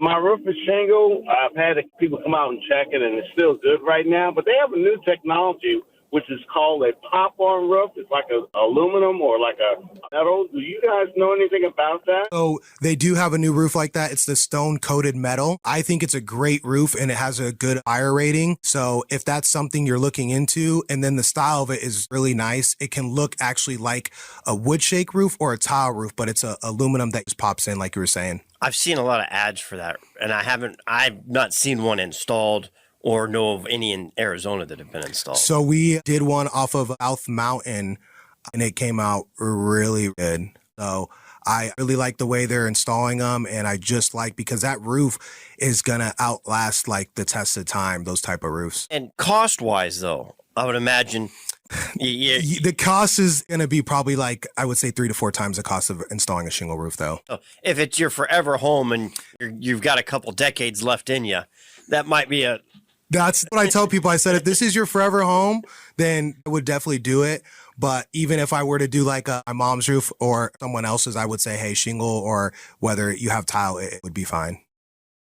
My roof is shingle. I've had people come out and check it, and it's still good right now. But they have a new technology, which is called a pop-on roof. It's like a aluminum or like a metal. Do you guys know anything about that? So they do have a new roof like that. It's the stone-coated metal. I think it's a great roof, and it has a good fire rating. So if that's something you're looking into, and then the style of it is really nice, it can look actually like a wood shake roof or a tile roof, but it's a aluminum that just pops in, like you were saying. I've seen a lot of ads for that, and I've not seen one installed or know of any in Arizona that have been installed. So we did one off of South Mountain, and it came out really good. So I really like the way they're installing them, and I just like, because that roof is gonna outlast like the test of time, those type of roofs. And cost-wise, though, I would imagine the cost is gonna be probably like, I would say 3 to 4 times the cost of installing a shingle roof, though. If it's your forever home and you've got a couple decades left in you, that might be a... That's what I tell people. I said, if this is your forever home, then I would definitely do it. But even if I were to do like my mom's roof or someone else's, I would say, hey, shingle, or whether you have tile, it would be fine.